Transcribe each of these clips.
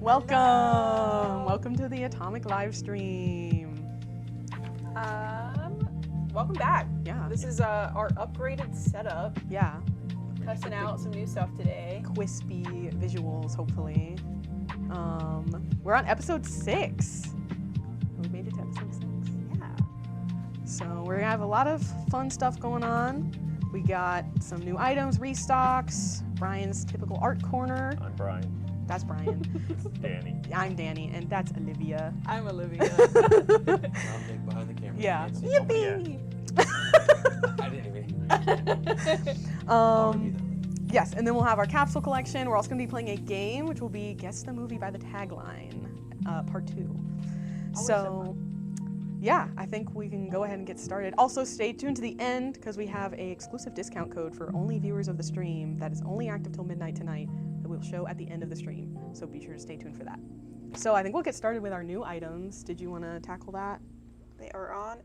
Welcome to the Atomic Livestream. Welcome back. Yeah. This is our upgraded setup. Yeah. Testing out some new stuff today. Crispy visuals, hopefully. We're on episode 6. We made it to episode 6. Yeah. So we're gonna have a lot of fun stuff going on. We got some new items, restocks, Brian's typical art corner. I'm Brian. That's Brian. Danny. I'm Danny, and that's Olivia. I'm Olivia. I'm Nick behind the camera. Yeah. Yippee! I didn't even. Yes, and then we'll have our capsule collection. We're also going to be playing a game, which will be Guess the Movie by the Tagline, part 2. So, yeah, I think we can go ahead and get started. Also, stay tuned to the end, because we have a exclusive discount code for only viewers of the stream that is only active till midnight tonight that we'll show at the end of the stream. So be sure to stay tuned for that. So I think we'll get started with our new items. Did you want to tackle that? They are on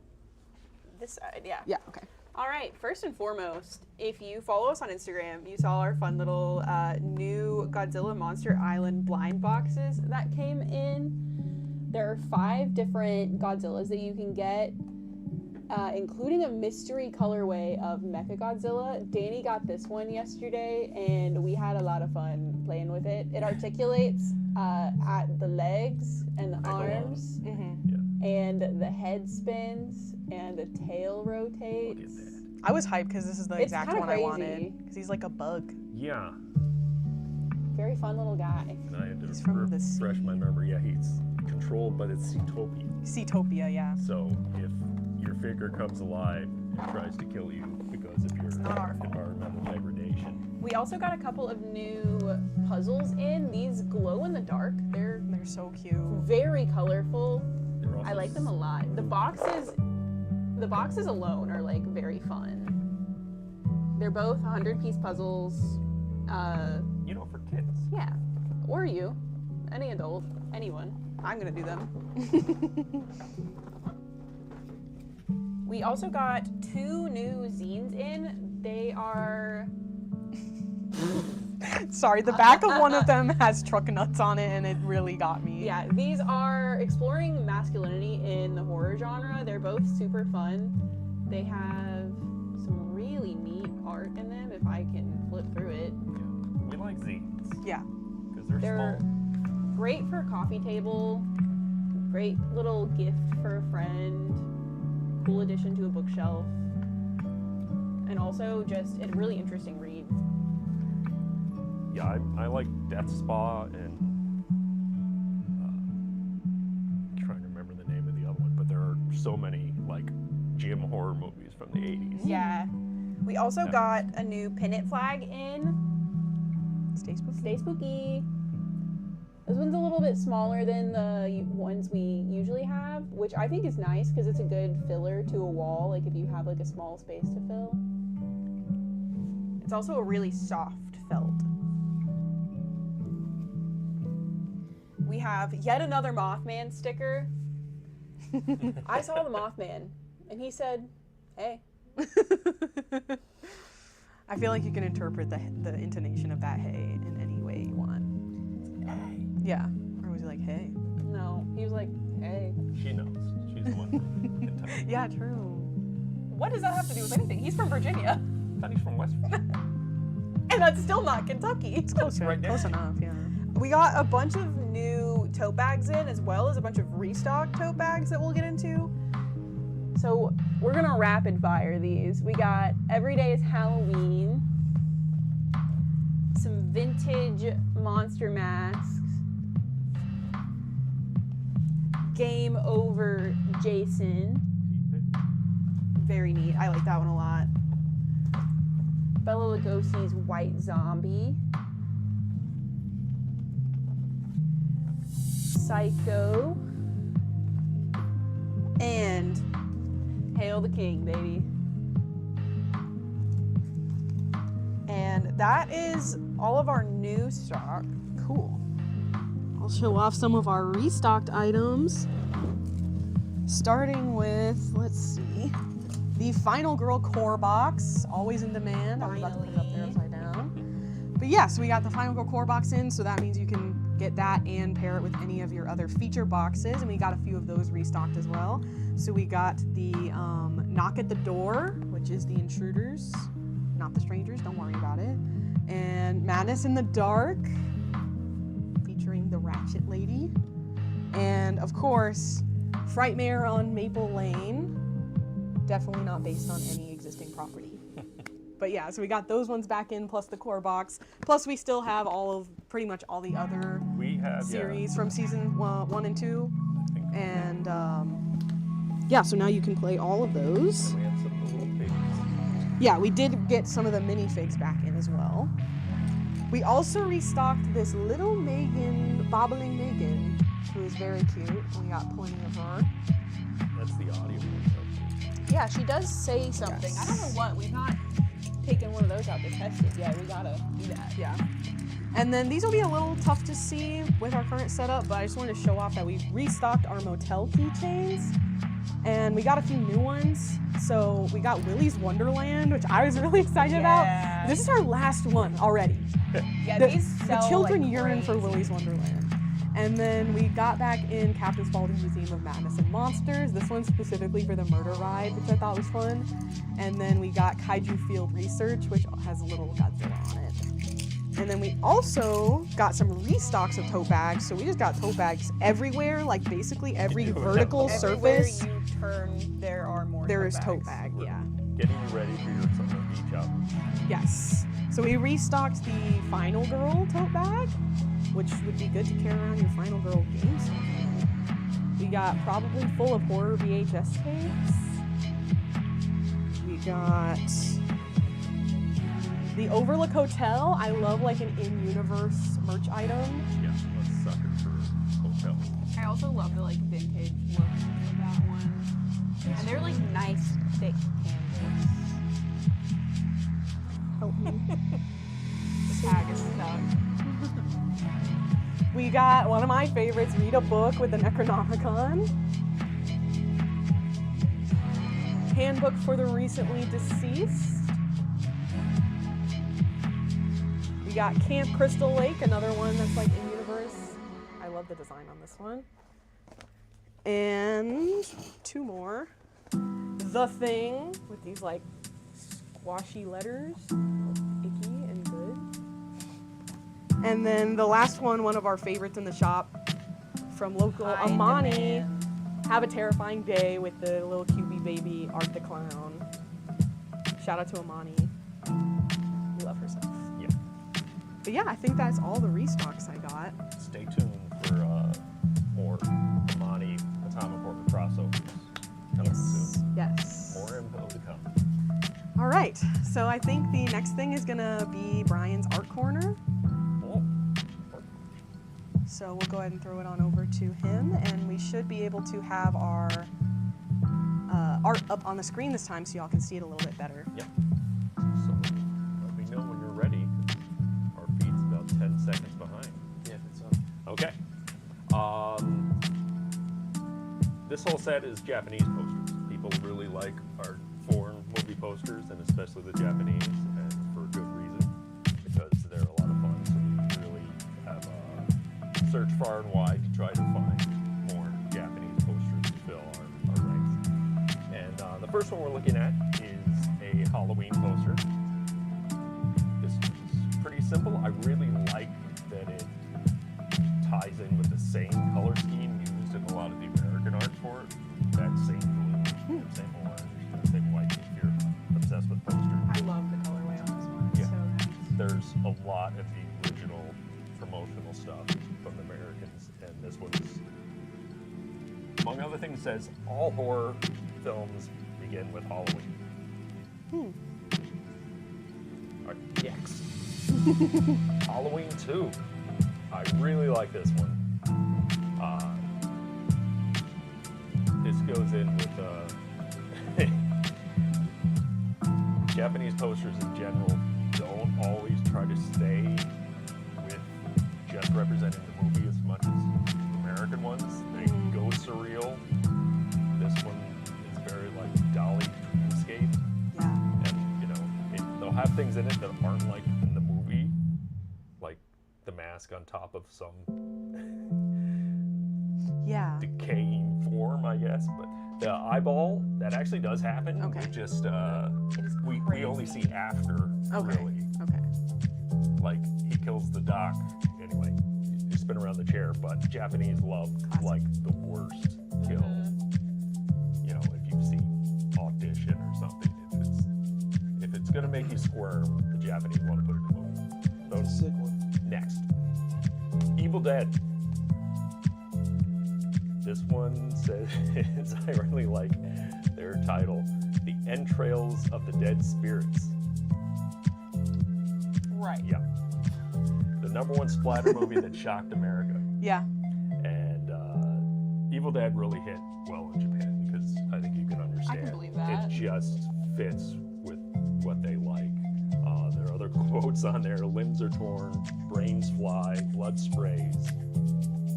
this side, yeah. Yeah, okay. All right, first and foremost, if you follow us on Instagram, you saw our fun little new Godzilla Monster Island blind boxes that came in. There are 5 different Godzillas that you can get, including a mystery colorway of Mechagodzilla. Danny got this one yesterday, and we had a lot of fun playing with it. It articulates at the legs and the arms, and the head spins, and the tail rotates. Look at that. I was hyped because this is the It's exact kinda one I crazy. wanted. Because he's like a bug. Yeah. Very fun little guy. And I had to He's from the refresh sea. my memory. Yeah, he's controlled, but it's Seatopia. Seatopia, yeah. So if your figure comes alive and tries to kill you because of your not our fault. environmental degradation. We also got a couple of new puzzles in. These glow in the dark. They're They're so cute. very colorful. They're also I like them a lot. The boxes alone are like very fun. They're both 100-piece puzzles. You know, for kids. Yeah, or you, any adult, anyone. I'm gonna do them. We also got 2 new zines in. They are. Sorry, the back of one of them has truck nuts on it, and it really got me. Yeah, these are exploring masculinity in the horror genre. They're both super fun. They have some really neat art in them, if I can flip through it. Yeah. We like zines. Yeah. Because they're They're small. great for a coffee table, great little gift for a friend, cool addition to a bookshelf, and also just a really interesting read. Yeah, I like Death Spa and trying to remember the name of the other one, but there are so many like gym horror movies from the 80s. Yeah. We also Yeah. got a new pennant flag in. Stay spooky. Stay spooky. This one's a little bit smaller than the ones we usually have, which I think is nice because it's a good filler to a wall, like if you have like a small space to fill. It's also a really soft felt. We have yet another Mothman sticker. I saw the Mothman, and he said, "Hey." I feel like you can interpret the intonation of that hey in any way you want. Hey. Yeah. Or was he like, hey? No, he was like, "Hey." She knows. She's the one from Kentucky. Yeah, true. What does that have to do with anything? He's from Virginia, I thought he's from West Virginia. and that's still not Kentucky. It's close, Right there. close enough, yeah. We got a bunch of new tote bags in, as well as a bunch of restock tote bags that we'll get into. So we're gonna rapid fire these. We got Every Day is Halloween, some vintage monster masks, Game Over Jason, very neat. I like that one a lot. Bela Lugosi's White Zombie, Psycho, and Hail the King, baby. And that is all of our new stock. Cool. I'll show off some of our restocked items. Starting with, let's see, the Final Girl core box, always in demand. I was about to put it up there upside down. But yeah, so we got the Final Girl core box in, so that means you can get that and pair it with any of your other feature boxes, and we got a few of those restocked as well. So we got the Knock at the Door, which is the intruders, not the strangers, don't worry about it, and Madness in the Dark, featuring the Ratchet Lady, and of course, Frightmare on Maple Lane, definitely not based on any existing property. But yeah, so we got those ones back in, plus the core box. Plus we still have pretty much all the other series from season 1 and 2. And yeah, so now you can play all of those. And we have some little babies. Yeah, we did get some of the minifigs back in as well. We also restocked this little Megan, bobbling Megan, who is very cute. We got plenty of her. That's the audio. Yeah, she does say something. Yes. I don't know what. We've not taken one of those out to test it yet. We gotta do that. Yeah. And then these will be a little tough to see with our current setup, but I just wanted to show off that we restocked our motel keychains. And we got a few new ones. So we got Willy's Wonderland, which I was really excited about. This is our last one already. Yeah, The these sell children like yearn for crazy. Willy's Wonderland. And then we got back in Captain Spaulding Museum of Madness and Monsters. This one's specifically for the murder ride, which I thought was fun. And then we got Kaiju Field Research, which has a little Godzilla on it. And then we also got some restocks of tote bags. So we just got tote bags everywhere, like basically every vertical Everywhere surface. you turn, there are more. There tote is tote bags. bag, yeah. Getting you ready for your summer beach out. Yes. So we restocked the Final Girl tote bag, which would be good to carry around your Final Girl game stuff. We got Probably Full of Horror VHS tapes. We got the Overlook Hotel. I love like an in-universe merch item. Yeah, I'm a sucker for hotel. I also love the like vintage look of that one. And they're like nice, thick canvas. Help me. The tag is stuck. We got one of my favorites, Read a Book with the Necronomicon. Handbook for the Recently Deceased. We got Camp Crystal Lake, another one that's like in universe. I love the design on this one. And two more. The Thing with these like squashy letters. Icky and good. And then the last one of our favorites in the shop from local High Amani. demand. Have a Terrifying Day with the little cubey baby Art the Clown. Shout out to Amani. We love her stuff. Yeah. But yeah, I think that's all the restocks I got. Stay tuned for more Amani Atomic Orbit crossovers coming soon. Yes. More info to come. All right. So I think the next thing is gonna be Brian's art corner. Oh. So we'll go ahead and throw it on over to him, and we should be able to have our art up on the screen this time so y'all can see it a little bit better. Yeah. So let me know when you're ready. Our feed's about 10 seconds behind. Yeah, it's on. Okay. This whole set is Japanese posters. People really like our foreign movie posters, and especially the Japanese, and for good reason, because they're a lot of fun. So we really have searched far and wide to try to find more Japanese posters to fill our ranks. And the first one we're looking at is a Halloween poster. This is pretty simple. I really like that it ties in with the same color scheme used in a lot of the American art for it. That same blue, that same orange, that same white, if you're obsessed with posters. I love the colorway on this one. It's Yeah. so nice. There's a lot of the original promotional stuff from the Americans, and this one's, among other things, says all horror films begin with Halloween. All right, next. Halloween 2. I really like this one. This goes in with Japanese posters in general don't always try to stay with just representing the movie as much as American ones. They go surreal. This one is very like Dolly dreamscape, Yeah. and you know they'll have things in it that aren't like in the movie, like the mask mask on top of some Yeah. decaying form, I guess. But the eyeball, that actually does happen. Okay. We just It is we only crazy. see after. Okay. Really, Okay. like he kills the doc. Anyway, you spin around the chair. But Japanese love Classic. like the worst kill. You know, if you've seen Audition or something, if it's gonna make you squirm, the Japanese want to put it in a movie. That's a sick one. Next, Evil Dead. This one says, I really like their title, The Entrails of the Dead Spirits. Right. Yeah. The #1 splatter movie that shocked America. Yeah. And Evil Dead really hit well in Japan because I think you can understand. believe that. It just fits with what they like. There are other quotes on there. Limbs are torn, brains fly, blood sprays.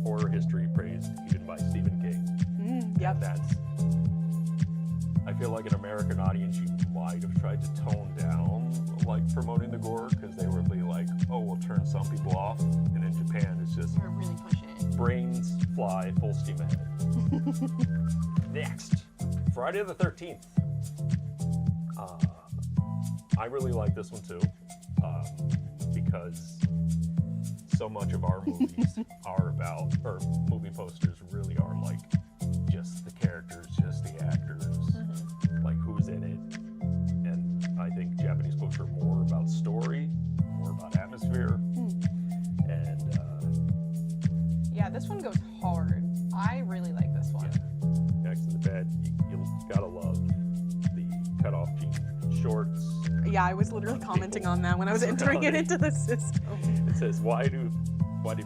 Horror history praised even by Stephen King. Yep. That's. I feel like an American audience, you might have tried to tone down like promoting the gore because they were like, oh, we'll turn some people off. And in Japan, it's just We're really pushing it. brains fly, full steam ahead. Next, Friday the 13th. I really like this one too because so much of our movies are about, or movie posters really are like just the characters, just the actors, like who's in it. And I think Japanese books are more about story, more about atmosphere. And Yeah, this one goes hard. I really like this one. next to the bed, you gotta love the cut-off jean shorts. Yeah, I was literally commenting on that when I was entering it into the system. It says, why do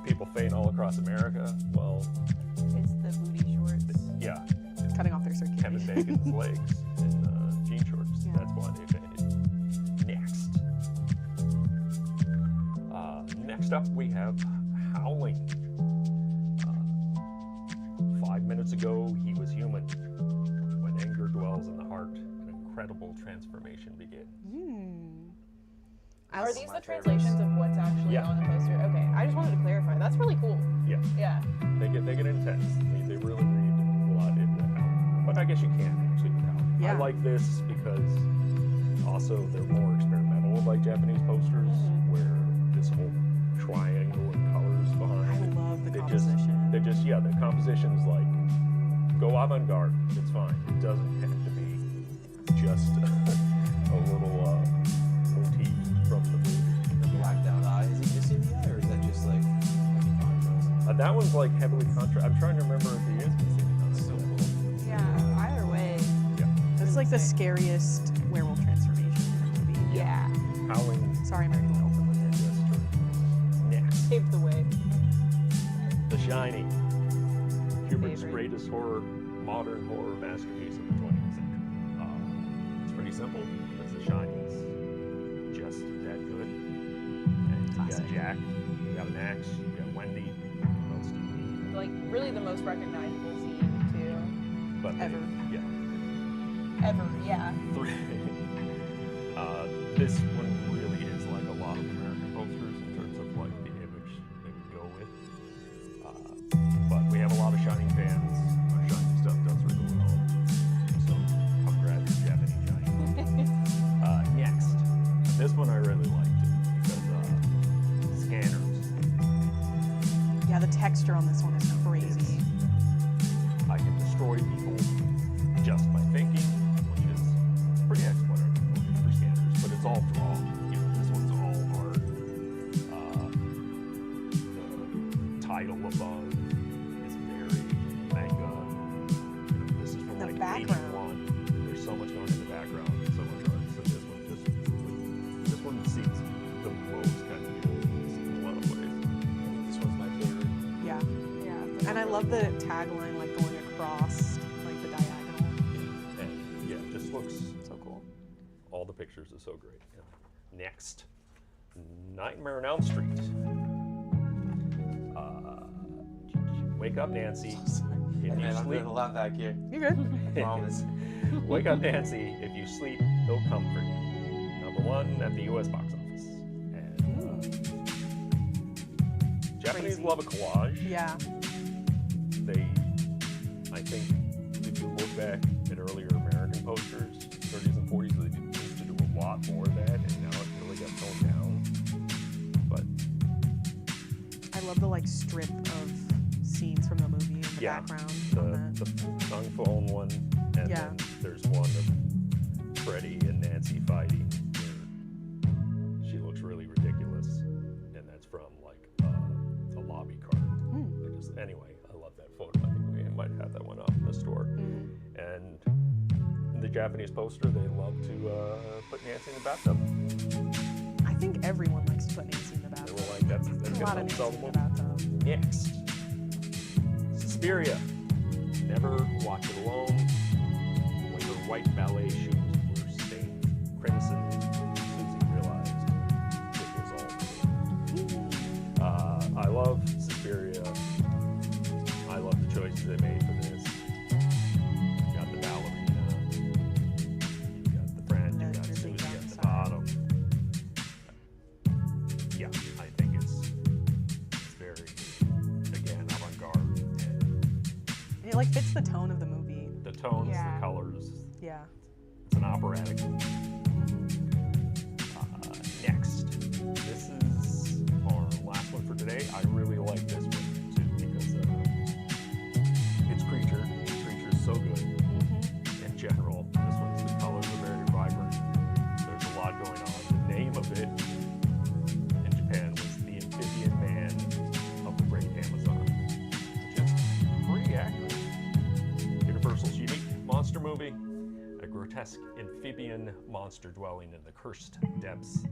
people faint all across America? Well, It's the booty shorts. yeah, Cutting off their Kevin circulation. Bacon's legs in jean shorts. Yeah. That's why they fainted. Next. Next up, we have Howling. 5 minutes ago, he was human. When anger dwells in the heart, an incredible transformation begins. Are these my the favorites. translations of what's actually Yeah. on the poster? Okay, I just wanted to clarify. That's really cool. Yeah, Yeah. they get intense. They really read a lot into Howling. But I guess you can actually with Howling. Yeah. I like this because also they're more experimental, like Japanese posters, where this whole triangle and colors behind I it. love the They composition. the composition is like, go avant-garde, it's fine. It doesn't have to be just a little motif from the movie. The blacked out eye. Is he missing the eye or is that just like heavy contrast? That one's like heavily I'm trying to remember if he is missing That's so another. cool. Yeah, either way. Yeah. That's like the scariest werewolf transformation in a movie. Yeah. Howling Sorry, I'm already going to open with it. just next. Paved the way. The Shining. Kubrick's Favorite. greatest modern horror masterpiece of the 20th century. It's pretty simple because The Shining's just that good. And you got Classic. Jack, you got Max, you got Wendy. What else do you need? Like, really the most recognizable scene, too. But Ever. Yeah. Ever, yeah. This one really is like a lot of American posters in terms of like the image they would go with. But we have a lot of Shining fans. Our Shining stuff does really well. So come grab your Japanese Shining. Next, this one I really liked because scanners. Yeah, the texture on this one is crazy. I can destroy people just by thinking, which is pretty explanatory for scanners, but it's all drawn. You know, this one's all art. The title above is very manga. You know, this is from The like background. 81. There's so much going in the background, so much art. So this one seems the most kind of unique in a lot of ways. This one's my favorite. Yeah. Yeah. And I love the tagline like going across like the diagonal. And yeah, it just looks So cool. all the pictures are so great. Yeah. Next, Nightmare on Elm Street. Wake up, Nancy. Hey If man, you I'm sleep, doing a lot back here. You're good. I promise. wake up, Nancy. If you sleep, he'll come for you. #1 at the U.S. box office. And Japanese crazy. love a collage. Yeah. I think if you look back at earlier American posters, 30s and 40s, they used to do a lot more of that, and now it really got toned down. But I love the like strip of scenes from the movie in the yeah, background. on the that. tongue phone one, and Yeah. then there's one of Freddie and Nancy fighting. Where she looks really ridiculous, and that's from like a lobby card. Anyway, I love that photo. I think we might have that one up in the store. And in the Japanese poster, they love to put Nancy in the bathtub. I think everyone likes to put Nancy in the They bathtub. were like, that's A gonna lot of help Nancy sell in the the movie. bathtub. Next, Suspiria. Never watch it alone. When her white ballet shoes were stained crimson, Susie realized it was all me. I love Suspiria. I love the choices they made for this. You got the ballerina, you got the friend, you The got Grizzly Susie at Gun the side. bottom. Yeah, I think it's very, again, avant-garde. And it like fits the tone of the movie. The tones, Yeah. the colors, Yeah. it's an operatic. Next, this is our last one for today. I really like this one too because it's Creature. Creature's so good in general. This one's, the colors are very vibrant. There's a lot going on. The name of it in Japan was The Amphibian Man of the Great Amazon, which is pretty accurate. Universal's unique monster movie, a grotesque amphibian monster dwelling in the cursed depths.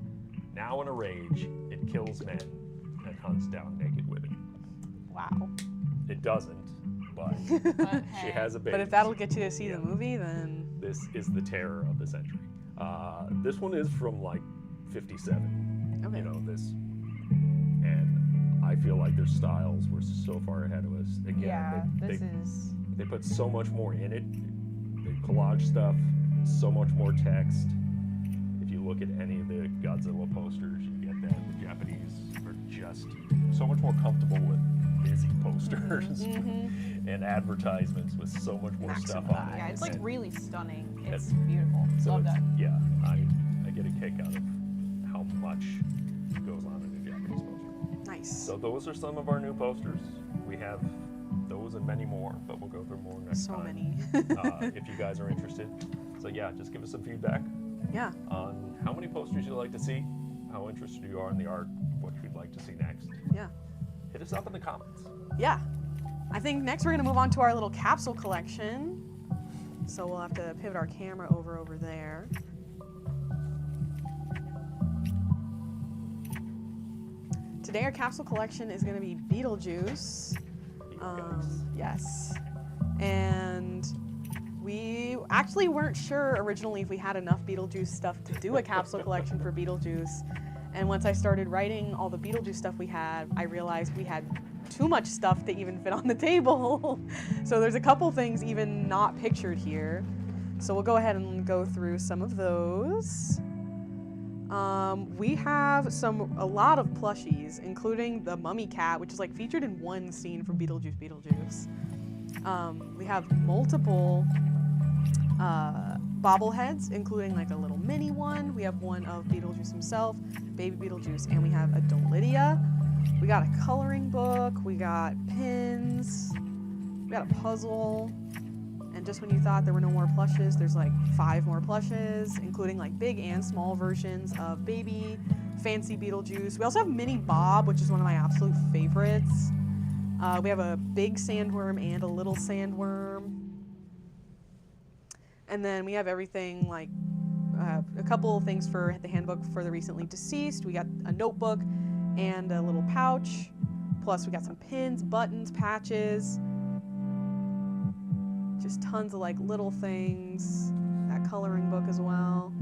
Now in a rage, it kills men and hunts down naked women. Wow. It doesn't, but But she hey. has a baby. But if that'll get you to see Yeah. the movie, then This is the terror of the century. This one is from like 57. okay. You know, this. And I feel like their styles were so far ahead of us. Again, Yeah, this they, is. they put so much more in it. They collage stuff, so much more text. If you look at any of the Godzilla posters, you get that. The Japanese are just so much more comfortable with busy posters and advertisements with so much more stuff on it. Yeah, it's like And really stunning. That's- It's beautiful. so Love it's- that. Yeah, I get a kick out of how much goes on in a Japanese poster. Nice. So those are some of our new posters. We have those and many more, but we'll go through more next So time. many. If you guys are interested. So yeah, just give us some feedback Yeah. on how many posters you'd like to see, how interested you are in the art, what you'd like to see next. Yeah. Hit us up in the comments. Yeah. I think next we're gonna move on to our little capsule collection. So we'll have to pivot our camera over there. Today our capsule collection is gonna be Beetlejuice. You guys. Yes. And we actually weren't sure originally if we had enough Beetlejuice stuff to do a capsule collection for Beetlejuice. And once I started writing all the Beetlejuice stuff we had, I realized we had too much stuff to even fit on the table. So there's a couple things even not pictured here. So we'll go ahead and go through some of those. We have a lot of plushies, including the mummy cat, which is like featured in one scene from Beetlejuice. We have multiple bobbleheads, including like a little mini one. We have one of Beetlejuice himself, baby Beetlejuice, and we have adult Lydia. We got a coloring book, we got pins, we got a puzzle. And just when you thought there were no more plushes, there's like 5 more plushes, including like big and small versions of baby, fancy Beetlejuice. We also have Mini Bob, which is one of my absolute favorites. We have a big sandworm and a little sandworm. And then we have everything like a couple of things for the handbook for the recently deceased. We got a notebook and a little pouch. Plus we got some pins, buttons, patches. Just tons of like little things. That coloring book as well.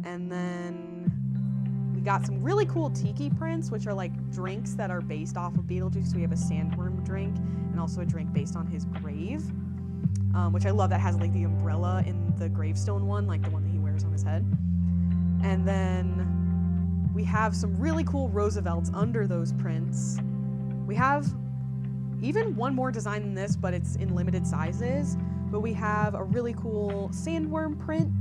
And then we got some really cool tiki prints, which are like drinks that are based off of Beetlejuice. So we have a sandworm drink and also a drink based on his grave, which I love. That has like the umbrella in the gravestone one, like the one that he wears on his head. And then we have some really cool Roosevelts under those prints. We have even one more design than this, but it's in limited sizes. But we have a really cool sandworm print.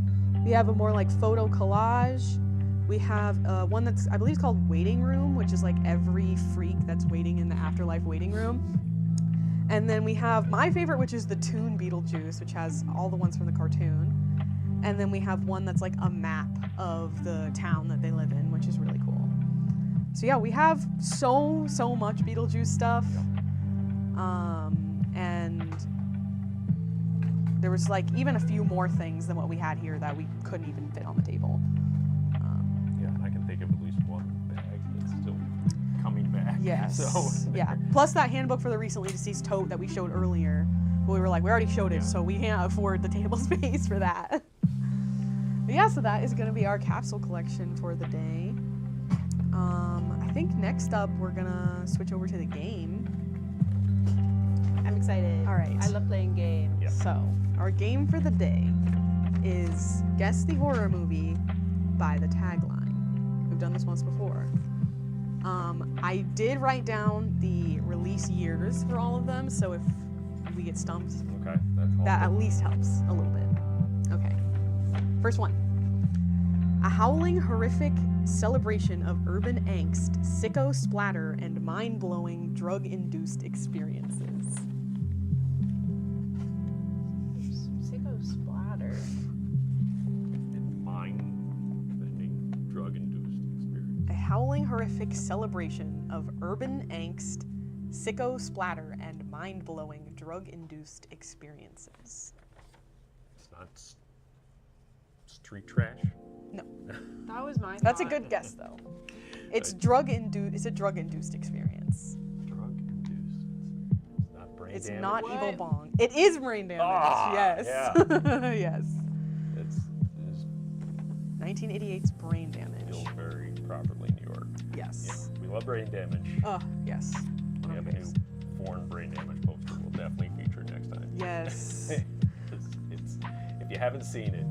We have a more like photo collage. We have one that's, I believe it's called Waiting Room, which is like every freak that's waiting in the afterlife waiting room. And then we have my favorite, which is the Toon Beetlejuice, which has all the ones from the cartoon. And then we have one that's like a map of the town that they live in, which is really cool. So yeah, we have so much Beetlejuice stuff. And there was like even a few more things than what we had here that we couldn't even fit on the table. Yeah, I can think of at least one bag that's still coming back. Yes. So Yeah. Plus that handbook for the recently deceased tote that we showed earlier. But we were like, we already showed it, so we can't afford the table space for that. But yeah, so that is going to be our capsule collection for the day. I think next up we're going to switch over to the game. I'm excited. All right. I love playing games. Yeah. So, our game for the day is Guess the Horror Movie by the tagline. We've done this once before. I did write down the release years for all of them, so if we get stumped, okay, that's all. that at least helps a little bit. Okay. First one. A howling, horrific celebration of urban angst, sicko splatter, and mind-blowing drug-induced experiences. Sicko splatter. Mind-bending, drug-induced experience. A howling, horrific celebration of urban angst, sicko splatter, and mind-blowing drug-induced experiences. It's not street trash. No, That was my that's a thought. good guess though. It's drug-induced. It's a drug-induced experience. Drug-induced. It's not brain It's damage. not What? evil bong. It is brain damage. Ah, yes. yeah. Yes. It's 1988's Brain Damage. still very properly New York. Yes. Yeah, we love brain damage. Oh, yes. One We of have my a new faves. foreign brain damage poster we'll definitely feature next time. Yes. it's if you haven't seen it,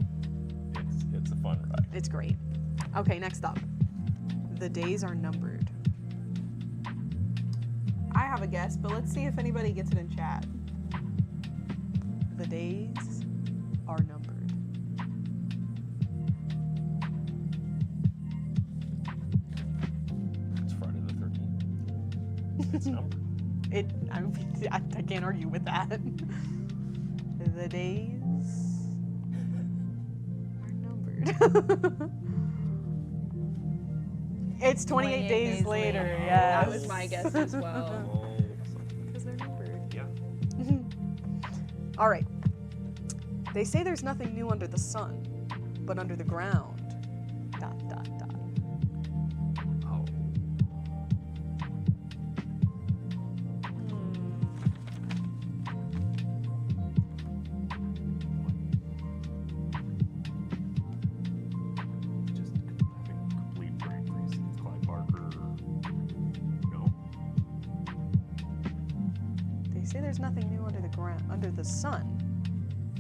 it's a fun ride. It's great. Okay, next up. The Days Are Numbered. I have a guess, but let's see if anybody gets it in chat. The Days Are Numbered. It's Friday the 13th. It's numbered. I can't argue with that. The days are numbered. It's 28 days later. Yes. That was my guess as well. Oh, Because they're numbered. yeah. All right. They say there's nothing new under the sun, but under the ground. ... Oh. Just having complete brain freeze. Clive Barker. No. They say there's nothing new under the ground, under the sun,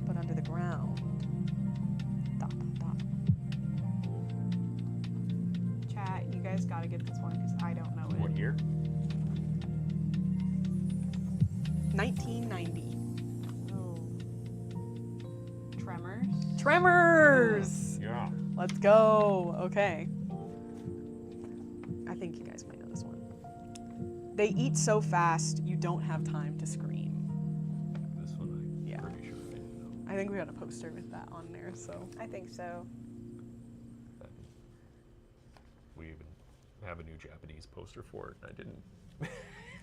but under the ground. ... Chat, you guys gotta get this one because I don't know What it. year? 1990. Oh. Tremors. Tremors. Yeah. Let's go. Okay. I think you guys might know this one. They eat so fast, you don't have time to scream. This one I'm Yeah. pretty sure I know. I think we got a poster with that on there, so. I think so. We even have a new Japanese poster for it. I didn't.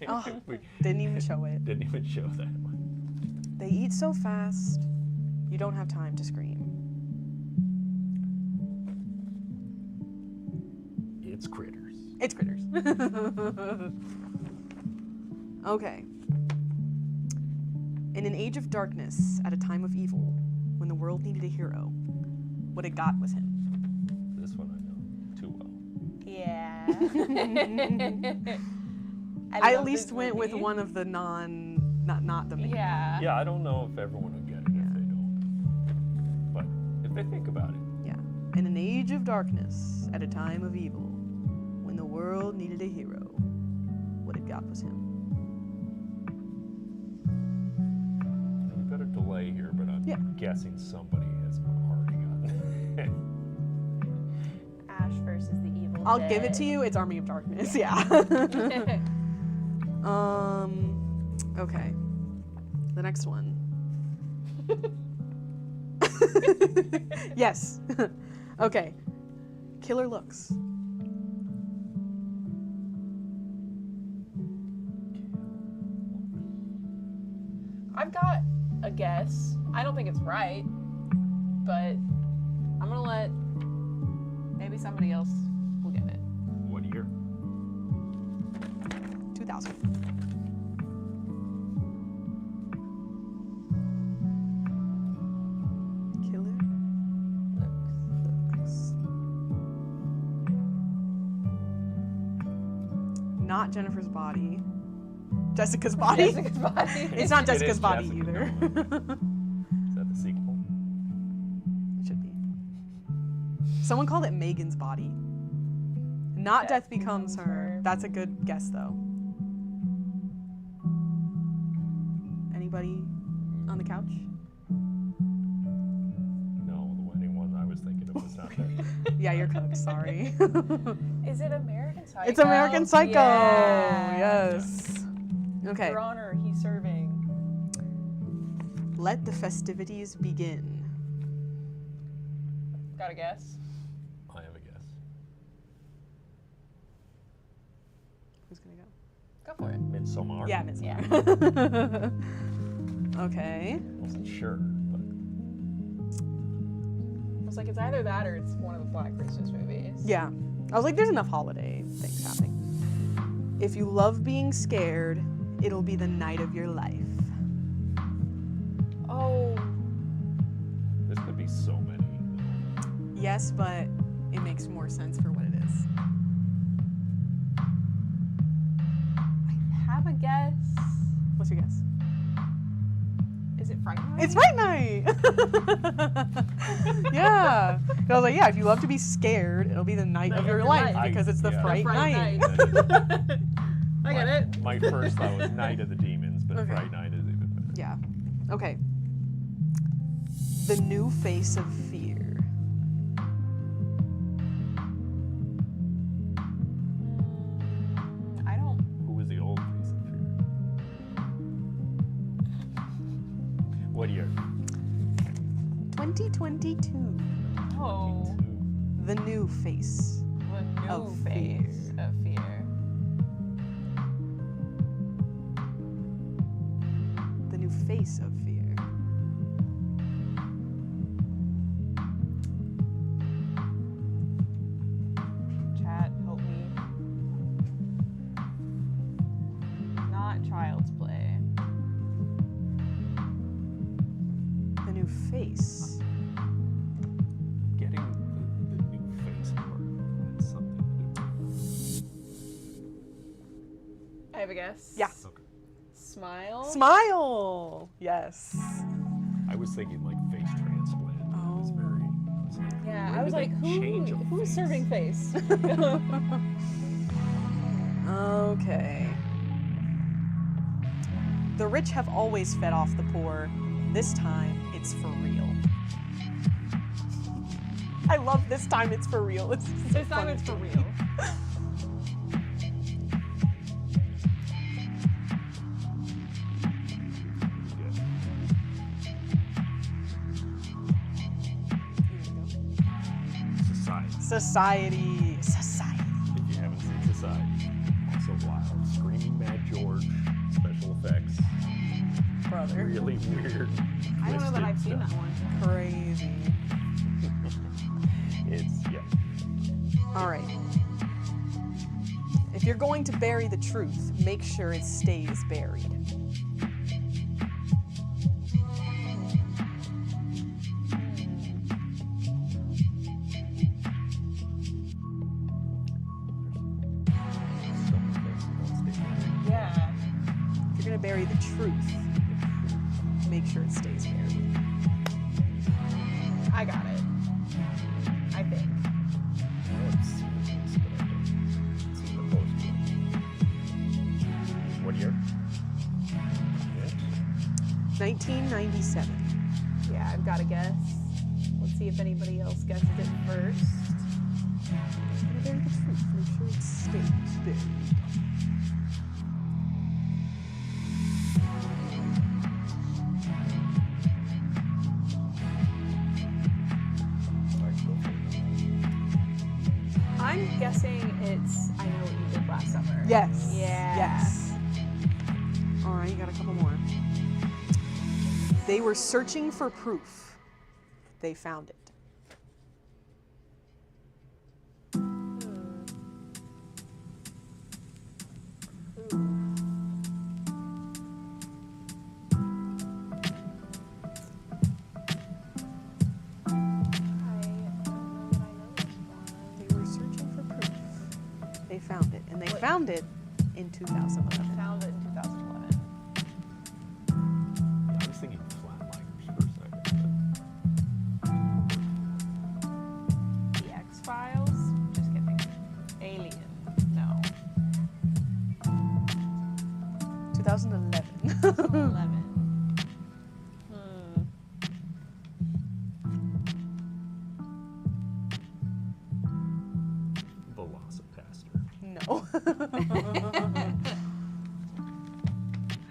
Oh, we didn't even show it. didn't even show that one. They eat so fast, you don't have time to scream. It's Critters. It's Critters. Okay. In an age of darkness, at a time of evil, when the world needed a hero, what it got was him. This one I know too well. Yeah. I at love least this went with movie. one of the not the main. Yeah. Yeah, I don't know if everyone would get it if they don't. But if they think about it, Yeah. In an age of darkness, at a time of evil, when the world needed a hero, what it got was him. Yeah. I'm guessing somebody has already gotten. Ash versus the Evil I'll Dead. give it to you. It's Army of Darkness. Yeah. Okay. The next one. Yes. Okay. Killer looks. I've got a guess. I don't think it's right, but I'm gonna let maybe somebody else will get it. What year? 2000. Killer looks. Not Jennifer's body. Jessica's body. Jessica's body. It's not It Jessica's is body Jessica, either. Is that the sequel? It should be. Someone called it Megan's body. Not Death Becomes Her. That's a good guess though. Anybody on the couch? No, the wedding one I was thinking of was not there. Yeah, you're cooked. Sorry. Is it American Psycho? It's American Psycho. Yeah. Yes. Okay. Your Honor, he's serving. Let the festivities begin. Got a guess? I have a guess. Who's gonna go? Go for it. Midsommar. Yeah, Miss. Yeah. Okay. Wasn't sure, but I was like, it's either that or it's one of the Black Christmas movies. Yeah. I was like, there's enough holiday things happening. If you love being scared, it'll be the night of your life. Oh. this could be so many. Yes, but it makes more sense for what it is. I have a guess. What's your guess? Is it Fright Night? It's Fright Night! Yeah. I was like, yeah, if you love to be scared, it'll be the night of your life life. because it's the Yeah. Fright Fright Night. Night. I get it. My first thought was Night of the Demons, but Okay. Fright Night is even better. Yeah. Okay. The new face of fear. I don't. Who was the old face of fear? What year? 2022. Oh. The new face. The new Of face of fear. The new face of fear. Chat, help me. Not Child's Play. The new face. Getting the new face part had something to do. I have a guess. Yeah. Okay. Smile. Smile. Yes. I was thinking like face transplant. It was Oh. very. was like, Yeah, when I was did like, they change a who's face? serving face? Okay. The rich have always fed off the poor. This time, it's for real. I love this time it's for real. It's so This time funny it's to for me. real. Society. Society. If you haven't seen Society, also wild. Screaming Mad George, special effects, Brother. really weird. I don't know that twisted I've seen stuff. that one. Crazy. It's All right. If you're going to bury the truth, make sure it stays buried. so many things that don't stay there. Yeah. If you're going to bury the truth, make sure it stays buried. I got it. I think. I know I've seen this, but I haven't seen the poster. What year? Yeah. 1997. Yeah, I've got to guess. Let's see if anybody else guesses it first. Gotta bury the truth. Make sure it stays buried. I'm guessing it's I Know What You Did Last Summer. Yes. Yeah. Yes. All right, you got a couple more. They were searching for proof. They found it. They were searching for proof. They found it, and they found it in 2011. Found it in 2011. I was thinking Flatliners for a second. The X-Files? Just kidding. Alien. No. 2011. 2011. Velocipaster. No. I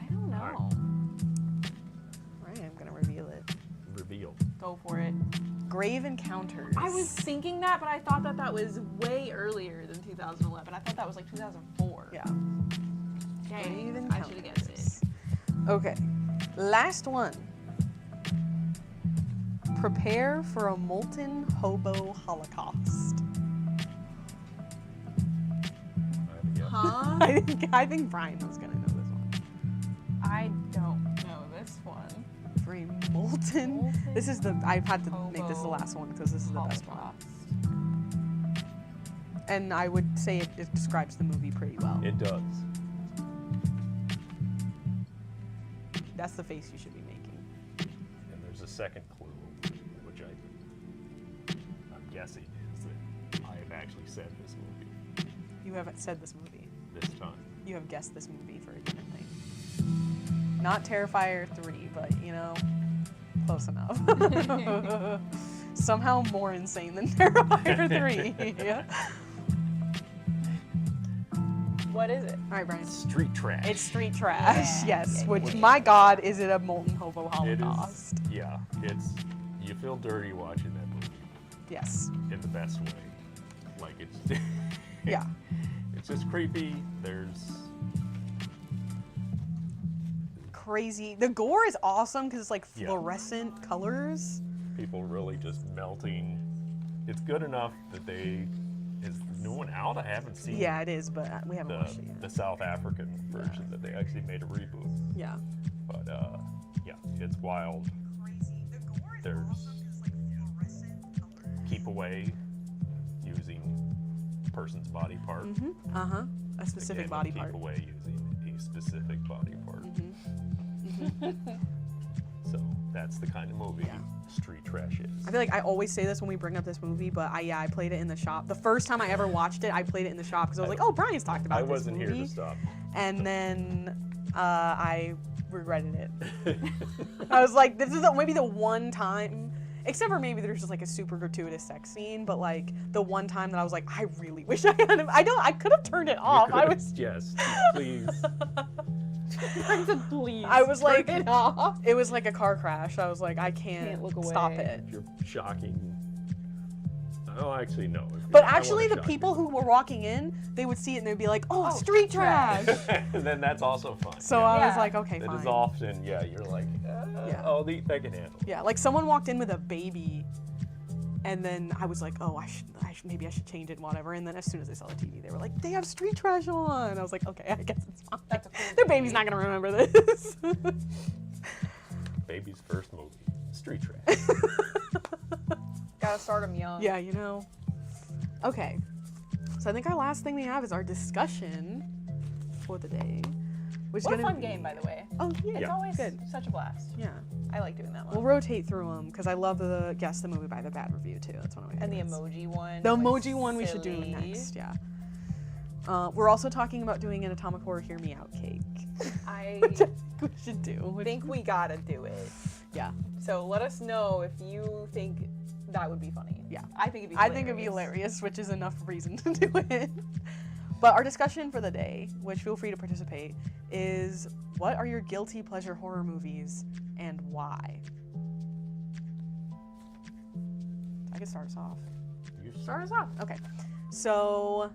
don't know. Right, I'm gonna reveal it. Reveal. Go for it. Grave Encounters. I was thinking that, but I thought that that was way earlier than 2011. I thought that was like 2004. Yeah. Dang, Grave I should have guessed it. Encounters. Okay. Last one. Prepare for a molten hobo holocaust. I have a guess. Huh? I think Brian was gonna know this one. I don't know this one. For a molten. This is the. I've had to make this the Hobo last one because this is the best one. Holocaust. And I would say it describes the movie pretty well. It does. That's the face you should be making. And there's a second clue, which I'm guessing is that I have actually said this movie You haven't said this movie. this time. You have guessed this movie for a different thing. Not Terrifier 3, but you know, close enough. Somehow more insane than Terrifier 3. Yeah. What is it? All right, Brian. Street trash. It's street trash, Yeah, yes. yeah, which, yeah. my God, is it a molten hobo It holocaust? is. Yeah. It's. You feel dirty watching that movie Yes. in the best way. Like it's. Yeah. It's just creepy. There's. Crazy. The gore is awesome because it's like Yeah. fluorescent colors. People really just melting. It's good enough that they. Is the new one out? I haven't seen. Yeah, it is, but we haven't watched it The yet. South African version that they actually made a reboot. Yeah. But yeah, it's wild. There's keep away using person's body part. Mm-hmm. Uh-huh. A specific Again, body keep part. away using a specific body part. Mm-hmm. So that's the kind of movie Yeah. street trash is. I feel like I always say this when we bring up this movie, but I played it in the shop. The first time I ever watched it, I played it in the shop because I was like, oh, Brian's talked about I this wasn't movie. here to stop. And then I regretted it. I was like, this is maybe the one time, except for maybe there's just like a super gratuitous sex scene, but like the one time that I was like, I really wish I had him. I could have turned it off. I was Yes, please. Please. I was like, turn it off. it was like a car crash. I was like, I can't Can't look stop away. it. If you're shocking. Oh, actually, no. But actually, the people who were walking in, they would see it and they'd be like, oh, Oh, street trash. then that's also fun. So yeah. I was Yeah. like, okay, It fine. is often, yeah, you're like, Yeah. oh, they can handle it. Yeah, like someone walked in with a baby, and then I was like, oh, maybe I should change it and whatever. And then as soon as they saw the TV, they were like, they have street trash on. I was like, okay, I guess it's fine. That's a cool Their baby's not gonna remember this. Baby's first movie, street trash. Gotta start them young. Yeah, you know. Okay, so I think our last thing we have is our discussion for the day. Which is What a gonna fun be- game, by the way. Oh yeah, It's Yeah. always good. such a blast. Yeah, I like doing that one. we'll rotate through them because I love the guess the movie by the bad review too. That's one of my And the favorites. emoji one. The was emoji one we should do silly. next. Yeah. We're also talking about doing an Atomic Horror Hear Me Out cake. I Which I think we should do. think we gotta do it. Yeah. So let us know if you think that would be funny. Yeah. I think it'd be I hilarious. think it'd be hilarious, which is enough reason to do it. But our discussion for the day, which feel free to participate, is what are your guilty pleasure horror movies and why? I can start us off. You Start us off. Okay. So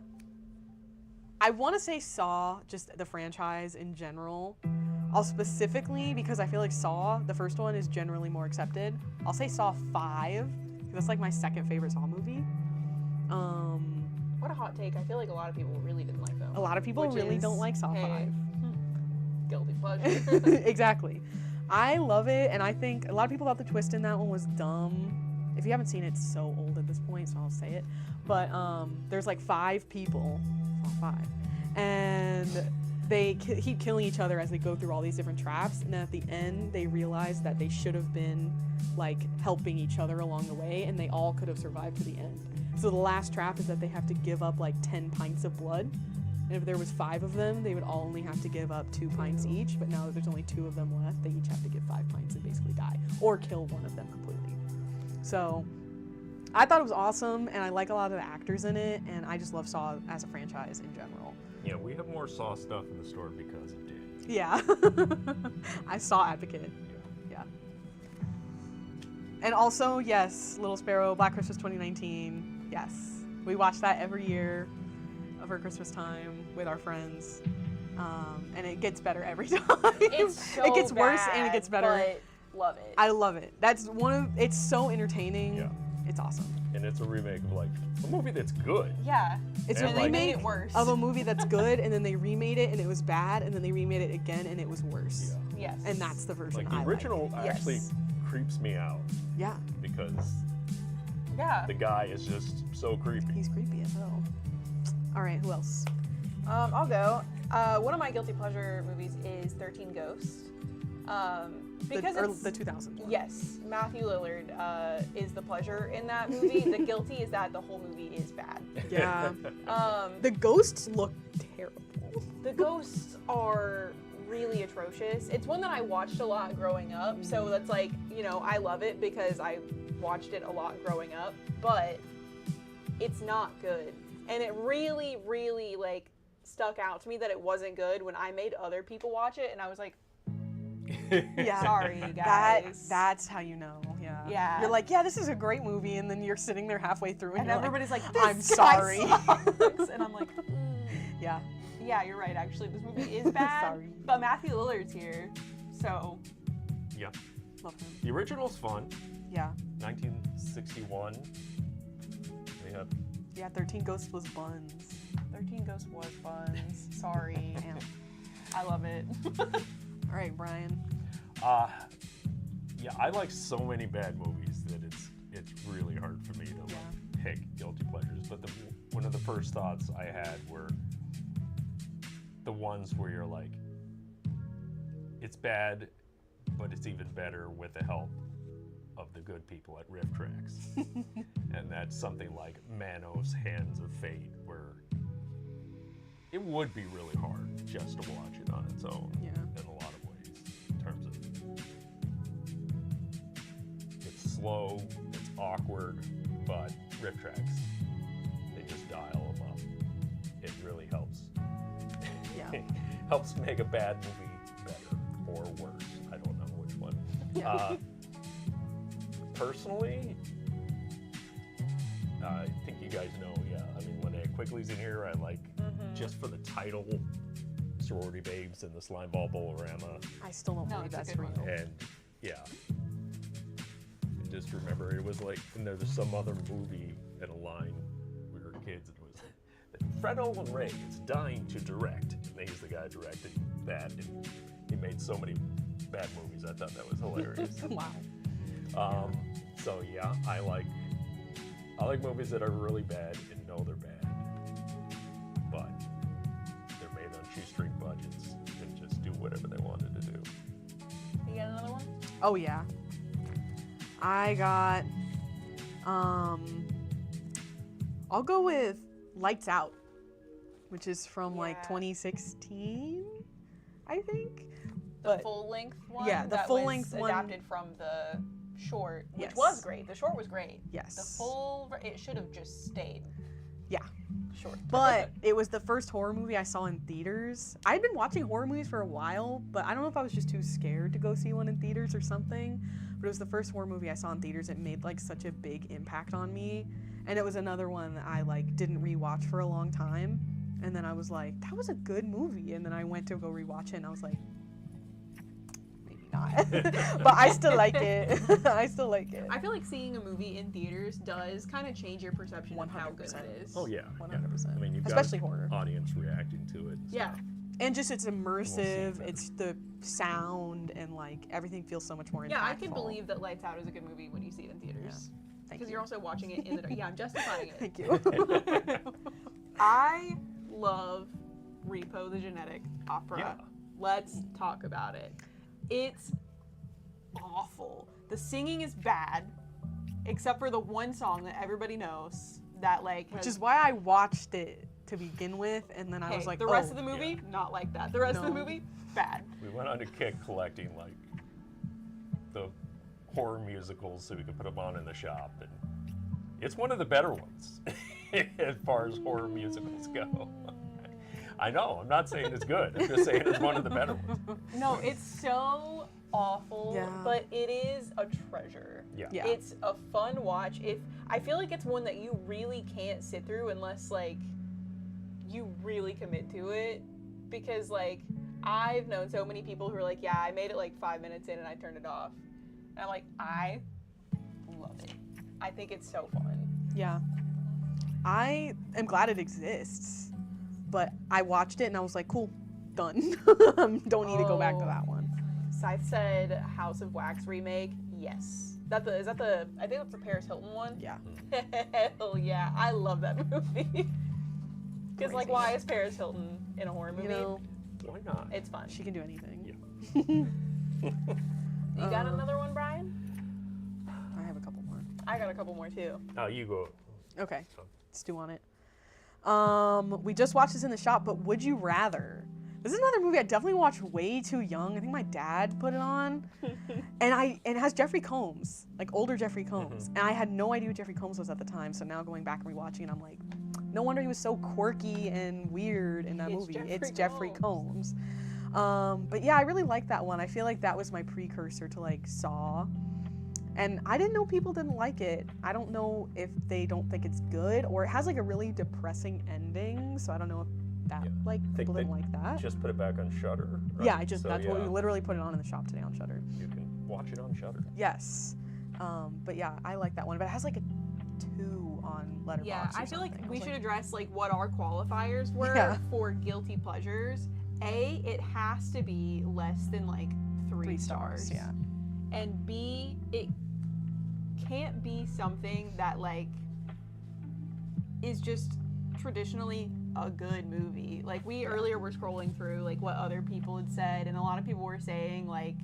I want to say Saw, just the franchise in general. I'll specifically, because I feel like Saw, the first one, is generally more accepted. I'll say Saw 5, because that's like my second favorite Saw movie. What a hot take. I feel like a lot of people really didn't like them. A lot of people Which really is, don't like Saw hey, 5. Guilty pleasure. Exactly. I love it, and I think a lot of people thought the twist in that one was dumb. If you haven't seen it, it's so old at this point, so I'll say it. But there's like 5 people, Saw 5, and they keep killing each other as they go through all these different traps, and then at the end they realize that they should have been like helping each other along the way, and they all could have survived to the end. So the last trap is that they have to give up like 10 pints of blood, and if there was 5 of them, they would all only have to give up 2 pints each, but now that there's only 2 of them left, they each have to give 5 pints and basically die, or kill one of them completely. So I thought it was awesome, and I like a lot of the actors in it, and I just love Saw as a franchise in general. Yeah, we have more Saw stuff in the store because it did. Yeah. I Saw advocate. Yeah. And also, yes, Little Sparrow, Black Christmas 2019. Yes. We watch that every year over Christmas time with our friends. And it gets better every time. It's so it gets worse bad, and it gets better. But love it. I love it. That's it's so entertaining. Yeah. It's awesome. And it's a remake of like a movie that's good. Yeah. It's And a like- They made remake it worse. of a movie that's good, and then they remade it and it was bad, and then they remade it again and it was worse. Yeah. Yes. And that's the version Like the I original like. actually Yes. creeps me out Yeah, because Yeah. the guy is just so creepy. he's creepy as hell. All right, who else? I'll go. One of my guilty pleasure movies is 13 Ghosts. Because it's The 2000 one. yes, Matthew Lillard is the pleasure in that movie. The guilty is that the whole movie is bad. Yeah. Um, The ghosts look terrible. the ghosts are really atrocious. It's one that I watched a lot growing up, so that's like, I love it because I watched it a lot growing up, but it's not good. And it really, really like stuck out to me that it wasn't good when I made other people watch it, and I was like, Yeah. sorry, guys. That's how you know. Yeah. Yeah. You're like, yeah, this is a great movie, and then you're sitting there halfway through, and, and you're everybody's like, I'm "This guy sorry." sucks." And I'm like, yeah. yeah, you're right. Actually, this movie is bad. Sorry. But Matthew Lillard's here, so Yeah. Love him. The original's fun. Yeah. 1961. They have 13 Ghosts was buns. 13 Ghosts was buns. Sorry, Damn. I love it. All right, Brian. yeah, I like so many bad movies that it's really hard for me to like, pick guilty pleasures. But one of the first thoughts I had were the ones where you're like, it's bad, but it's even better with the help of the good people at Riff Tracks. And that's something like Manos Hands of Fate, where it would be really hard just to watch it on its own in a lot of ways. In terms of it's slow, it's awkward, but Riff Tracks, they just dial them up. It really helps. Yeah. Helps make a bad movie better or worse. I don't know which one. Yeah. Personally, I think you guys know, I mean, when Quigley's in here, I like, just for the title, Sorority Babes and the Slimeball Bolorama. I still don't believe it's a that's good real. one. And, yeah. I just remember it was like, and there was some other movie in a line, we were kids, and it was, Fred Olen Ray is dying to direct. And he's the guy directing that, and he made so many bad movies, I thought that was hilarious. Wow. So yeah, I like movies that are really bad and know they're bad, but they're made on shoestring budgets and just do whatever they wanted to do. You got another one? Oh yeah. I got I'll go with Lights Out, which is from like Yeah. 2016, I think. The But full length one. yeah, the that full was length one- adapted from the short, which Yes. was great. The short was great. yes. The full, it should have just stayed. Yeah. Short. But it was the first horror movie I saw in theaters. I'd been watching horror movies for a while, but I don't know if I was just too scared to go see one in theaters or something. But it was the first horror movie I saw in theaters. It made like such a big impact on me, and it was another one that I like didn't rewatch for a long time. And then I was like, that was a good movie. And then I went to go rewatch it, and I was like, maybe not. But I still like it. I still like it. I feel like seeing a movie in theaters does kind of change your perception of how good 100%. it is. Oh yeah, 100%. I mean, you've Especially got horror. audience reacting to it. and Yeah. stuff. And just it's immersive. better. It's the sound and like everything feels so much more impactful. Yeah, I can believe that Lights Out is a good movie when you see it in theaters. Thank Because you. you're also watching it in the dark. Yeah, I'm justifying it. Thank you. I love Repo the Genetic Opera. Yeah. Let's talk about it. It's awful. The singing is bad, except for the one song that everybody knows that like Which has- is why I watched it to begin with, and then I was Okay, like, the rest oh, of the movie, not like that. The rest of the No. movie, bad. We went on a kick collecting like the horror musicals so we could put them on in the shop, and it's one of the better ones as far as horror musicals go. I know, I'm not saying it's good. I'm just saying it's one of the better ones. No, it's so awful, Yeah. but it is a treasure. Yeah. Yeah. It's a fun watch. I feel like it's one that you really can't sit through unless like you really commit to it, because like I've known so many people who are like, yeah, I made it like 5 minutes in and I turned it off. And I'm like, I love it. I think it's so fun. Yeah. I am glad it exists, but I watched it and I was like, cool, done. Don't need to go back to Oh. that one. Scythe said House of Wax remake. Yes. I think that's the Paris Hilton one. Yeah. Hell yeah. I love that movie. Because like, Crazy. why is Paris Hilton in a horror movie? You know, Why not? It's fun. she can do anything. Yeah. You got another one, Brian? I have a couple more. I got a couple more too. Oh, you go. Okay, let's do on it. We just watched this in the shop, but Would You Rather? This is another movie I definitely watched way too young. I think my dad put it on, and it has Jeffrey Combs, like older Jeffrey Combs, and I had no idea who Jeffrey Combs was at the time. So now going back and rewatching it, I'm like, no wonder he was so quirky and weird in that It's movie. Jeffrey It's Jeffrey Combs. Combs. But yeah, I really like that one. I feel like that was my precursor to like Saw. And I didn't know people didn't like it. I don't know if they don't think it's good or it has like a really depressing ending. So I don't know if that Yeah. like Think people didn't they like that. Just put it back on Shudder. Right? Yeah, So, that's what we yeah, literally put it on in the shop today on Shudder. You can watch it on Shudder. Yes. But yeah, I like that one. But it has like a 2 on Letterboxd. Yeah, or I feel like something. I we was should address like what our qualifiers were Yeah. for guilty pleasures. A, it has to be less than like 3 3 stars. stars. Yeah. And B, it can't be something that like is just traditionally a good movie. Like we earlier were scrolling through like what other people had said, and a lot of people were saying like,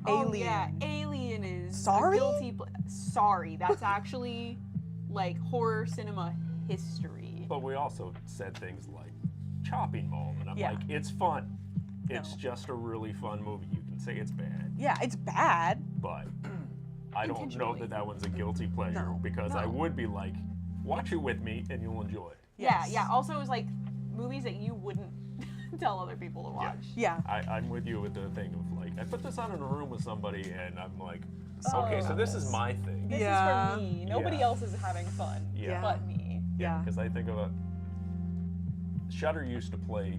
oh yeah, Alien is a Sorry? Sorry, that's actually like horror cinema history. But we also said things like Chopping Mall, and I'm Yeah. like, it's fun. It's No. just a really fun movie. You can say it's bad, Yeah, it's bad. but I don't know Intentionally. that that one's a guilty pleasure No. because I No. would be like, watch it with me and you'll enjoy it. Yes. Yeah. Also, it was like movies that you wouldn't tell other people to watch. Yeah. I'm with you with the thing of like, I put this on in a room with somebody and I'm like, Oh, okay, so this is yes. my thing. This Yeah. is for me. Nobody Yeah. else is having fun Yeah. but me. Yeah. Because I think of a Shudder used to play,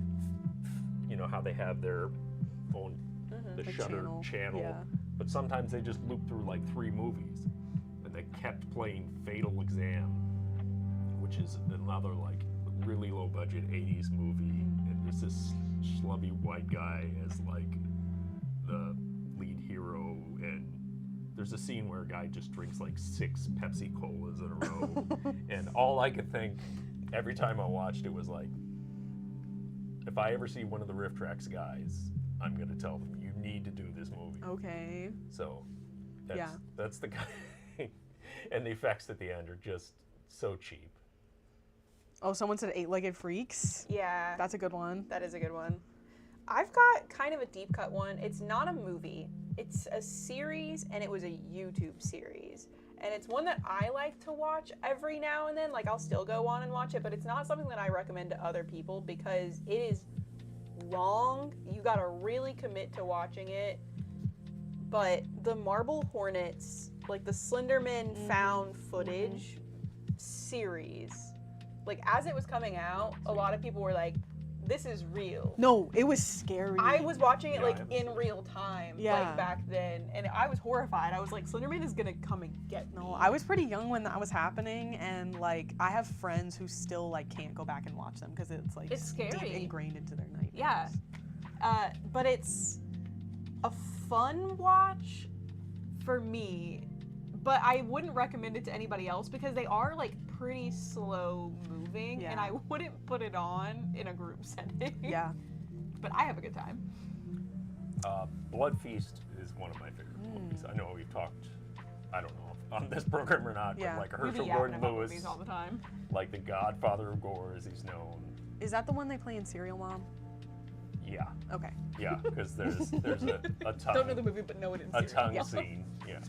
you know how they have their own the The Shudder channel, yeah. but sometimes they just loop through like 3 movies, and they kept playing Fatal Exam, which is another like really low budget 80s movie, and there's this schlubby white guy as like the lead hero, and there's a scene where a guy just drinks like 6 Pepsi Colas in a row, and all I could think every time I watched it was like, if I ever see one of the Riff Tracks guys, I'm gonna tell them you need to do this movie. Okay. So that's, Yeah. that's the guy. And the effects at the end are just so cheap. Oh, someone said 8-Legged Freaks. Yeah. That's a good one. That is a good one. I've got kind of a deep cut one. It's not a movie. It's a series, and it was a YouTube series. And it's one that I like to watch every now and then. Like, I'll still go on and watch it, but it's not something that I recommend to other people because it is long. You gotta really commit to watching it. But the Marble Hornets, like the Slenderman found footage series, like as it was coming out, a lot of people were like, this is real. No, it was scary. I was watching it Yeah, like I was in too. real time, Yeah. like back then, and I was horrified. I was like, Slenderman is gonna come and get me. No, I was pretty young when that was happening, and like I have friends who still like can't go back and watch them because it's like It's scary. deep ingrained into their nightmares. Yeah. But it's a fun watch for me, but I wouldn't recommend it to anybody else because they are like pretty slow moving, and Yeah. I wouldn't put it on in a group setting. Yeah. But I have a good time. Blood Feast is one of my favorite movies. I know we've talked, I don't know if on this program or not, Yeah. but like We be Herschel yapping Gordon about Lewis, movies all the time. like the godfather of gore as he's known. Is that the one they play in Serial Mom? Yeah, Okay. yeah, because there's a tongue, Don't know the movie, but know it in a series. tongue Yeah. scene, yeah.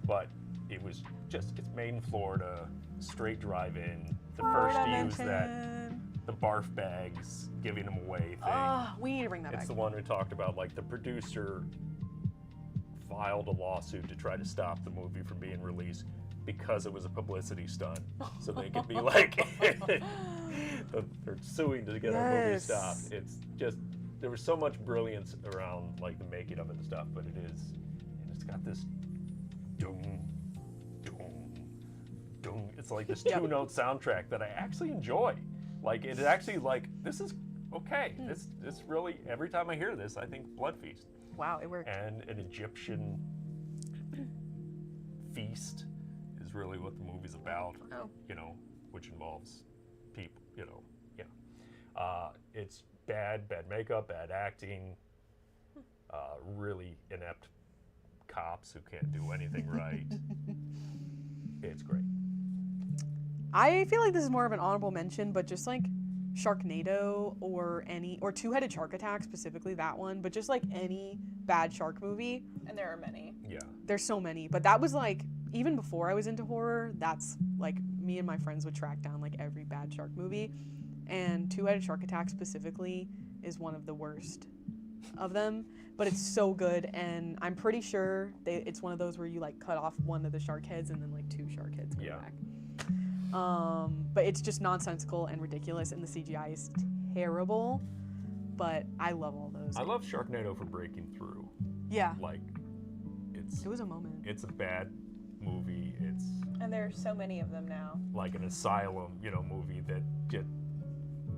But it was it's made in Florida, straight drive-in. The first to use that, the barf bags, giving them away thing. We need to bring that It's back. the one we talked about, like the producer filed a lawsuit to try to stop the movie from being released because it was a publicity stunt. So they could be like, they're suing to get our movie Yes. stopped. It's just, there was so much brilliance around like the making of it and stuff, but and it's got this doom, doom, doom. It's like this Yep. two-note soundtrack that I actually enjoy. Like it actually like, this is okay. This really, every time I hear this, I think Blood Feast. Wow, it worked. And an Egyptian feast is really what the movie's about. Oh. You know, which involves people. You know, yeah. It's bad makeup, bad acting. Really inept cops who can't do anything right. It's great. I feel like this is more of an honorable mention, but just like Sharknado or Two-Headed Shark Attack, specifically that one, but just like any bad shark movie. And there are many. Yeah. There's so many, but that was like, even before I was into horror, that's like me and my friends would track down like every bad shark movie. And Two-Headed Shark Attack specifically is one of the worst of them, but it's so good, and I'm pretty sure it's one of those where you like cut off one of the shark heads and then like two shark heads come Yeah. back. But it's just nonsensical and ridiculous, and the CGI is terrible, but I love all those. I love Sharknado for breaking through. Yeah, Like, it was a moment. it's a bad movie. It's And there are so many of them now. like an asylum, you know, movie that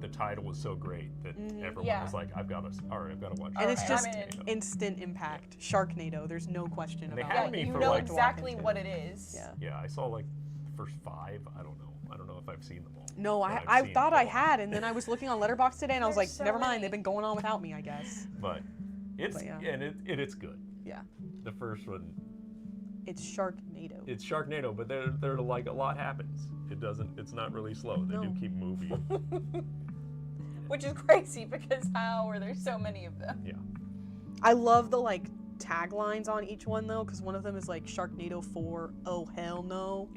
the title was so great that everyone Yeah. was like, I've got to watch. And it's Alright, just I'm in. instant impact. Sharknado, there's no question They about had it. me You for know like- exactly into. what it is. Yeah. Yeah, I saw like the first 5. I don't know if I've seen them all. No, but I've I seen thought a I lot. had, and then I was looking on Letterboxd today, and I was like, There's so never mind, many. they've been going on without me, I guess. But it's But yeah. and it's good. Yeah, The first one, it's Sharknado. it's Sharknado, but they're like a lot happens. It's not really slow. They do No. keep moving. Which is crazy because how are there so many of them? Yeah. I love the like taglines on each one though, because one of them is like Sharknado 4, oh hell no.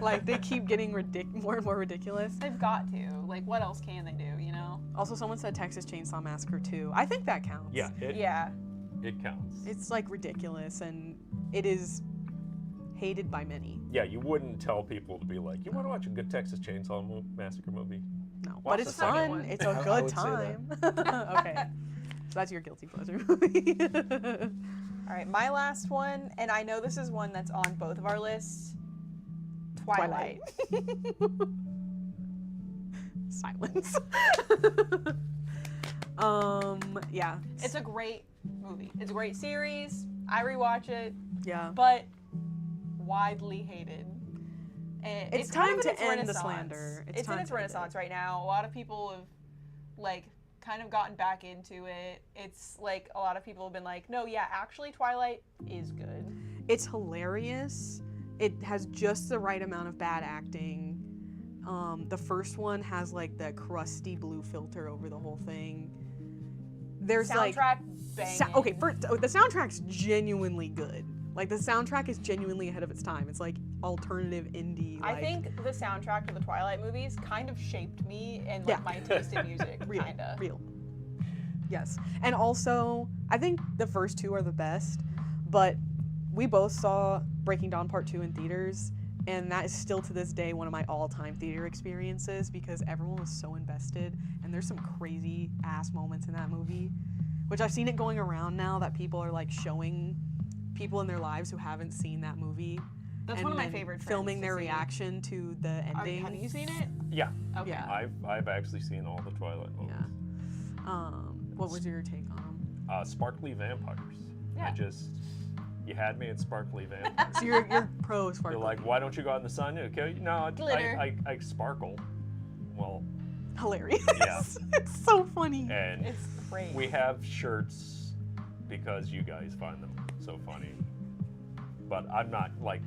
Like they keep getting more and more ridiculous. They've got to. Like, what else can they do, you know? Also, someone said Texas Chainsaw Massacre 2. I think that counts. Yeah, Yeah. it counts. It's like ridiculous, and it is hated by many. Yeah, you wouldn't tell people to be like, you want to watch a good Texas Chainsaw Massacre movie? No, Watch but it's the second fun. one. It's a I good would say time. Okay, so that's your guilty pleasure movie. All right, my last one, and I know this is one that's on both of our lists. Twilight. Silence. Yeah. It's a great movie. It's a great series. I rewatch it, Yeah. but widely hated. And It's kind time of in to its end the renaissance. slander. It's It's in time its to end it. renaissance right now. A lot of people have, like, kind of gotten back into it. It's like a lot of people have been like, no, yeah, actually, Twilight is good. It's hilarious. It has just the right amount of bad acting. The first one has like the crusty blue filter over the whole thing. there's like Soundtrack banging. okay, the soundtrack's genuinely good. Like the soundtrack is genuinely ahead of its time. It's like alternative indie. I like, think the soundtrack to the Twilight movies kind of shaped me and like Yeah. my taste in music, real, kinda. real. Yes, and also I think the first two are the best, but we both saw Breaking Dawn Part 2 in theaters, and that is still to this day one of my all-time theater experiences because everyone was so invested, and there's some crazy ass moments in that movie, which I've seen it going around now that people are like showing people in their lives who haven't seen that movie. That's and one of my then favorite trends filming to their see. reaction to the ending. Have you seen it? Yeah, Okay. Yeah. I've actually seen all the Twilight movies. Yeah. What was your take on them? Sparkly vampires. Yeah. You had me at sparkly vampires. So you're pro You're sparkly. like, why don't you go out in the sun? Okay, no, Glitter. I sparkle. Well, Hilarious. Yeah. It's so funny. and It's great. we have shirts because you guys find them so funny. But I'm not like,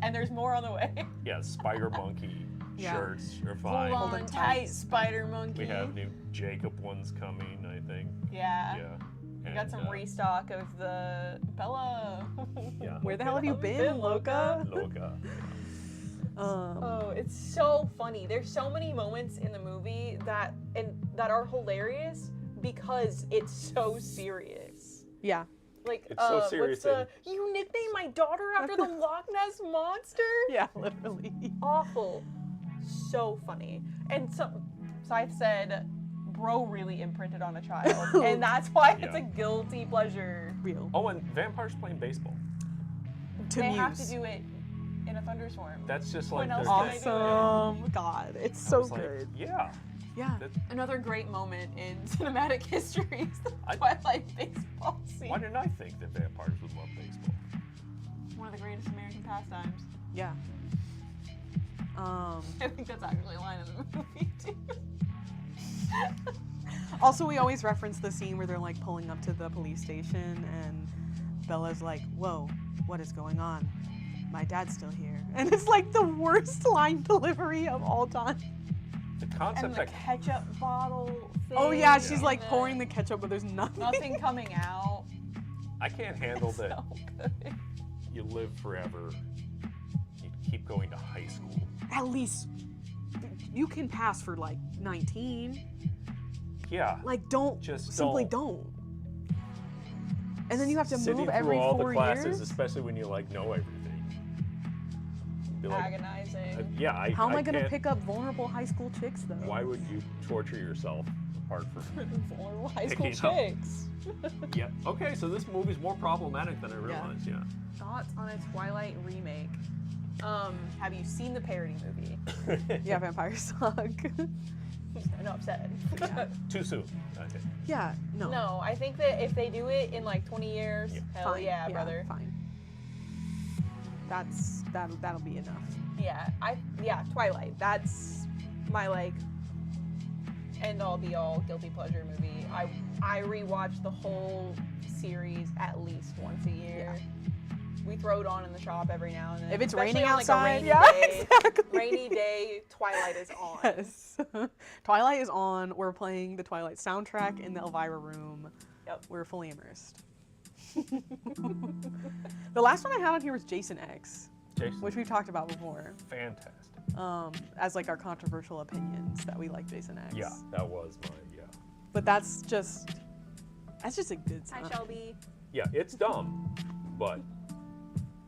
And there's more on the way. yeah, spider monkey Yeah. shirts are fine. Hold Hold on it tight, tight. Spider Monkey. We have new Jacob ones coming, I think. Yeah. Yeah. We got some restock of the Bella. Yeah. Where the hell have you been, Loca? Loca. Oh, it's so funny. There's so many moments in the movie that are hilarious because it's so serious. Yeah. Like, It's so serious what's you nicknamed my daughter after the Loch Ness monster? Yeah, literally. Awful. So funny. And so Scythe said, bro really imprinted on a child. And that's why it's Yeah. a guilty pleasure. Real. Oh, and vampires playing baseball. To They muse. have to do it in a thunderstorm. That's just When like else their can I thing. do it? Awesome. God, it's I so was like, good. yeah. Yeah. That, Another great moment in cinematic history is the I- Twilight baseball scene. why didn't I think that vampires would love baseball? One of the greatest American pastimes. Yeah. I think that's actually a line in the movie too. Also, we always reference the scene where they're like pulling up to the police station and Bella's like, whoa, what is going on? My dad's still here. And it's like the worst line delivery of all time. The And concept the that ketchup bottle thing. Oh yeah, she's and like pouring the ketchup, but there's nothing. nothing coming out. I can't handle that So good. you live forever. You keep going to high school. At least you can pass for like 19. Yeah. Like don't Just simply don't. don't. And then you have to Sitting move through every all 4 the classes, years. especially when you like know everything. You're like, Agonizing. yeah, How am I gonna can't- pick up vulnerable high school chicks though? Why would you torture yourself apart from? Vulnerable high school Picking up. chicks. Yeah. Okay, so this movie's more problematic than I realized. Yeah. Thoughts on a Twilight remake? Have you seen the parody movie? Yeah, vampires suck. Enough said. Too soon. I think. Yeah, no. No, I think that if they do it in like 20 years, Yeah. hell Fine. yeah, brother. Fine. That'll be enough. Yeah, Twilight. That's my like end all be all guilty pleasure movie. I rewatch the whole series at least once a year. We throw it on in the shop every now and then. If it's especially raining on, like, a outside, rainy yeah, day. exactly. Rainy day, Twilight is on. Yes. Twilight is on. We're playing the Twilight soundtrack in the Elvira room. Yep. We're fully immersed. The last one I had on here was Jason X, Jason. which we've talked about before, Fantastic. as like our controversial opinions that we like Jason X. Yeah, that was my But that's just a good Hi, time. Shelby. Yeah, it's dumb, but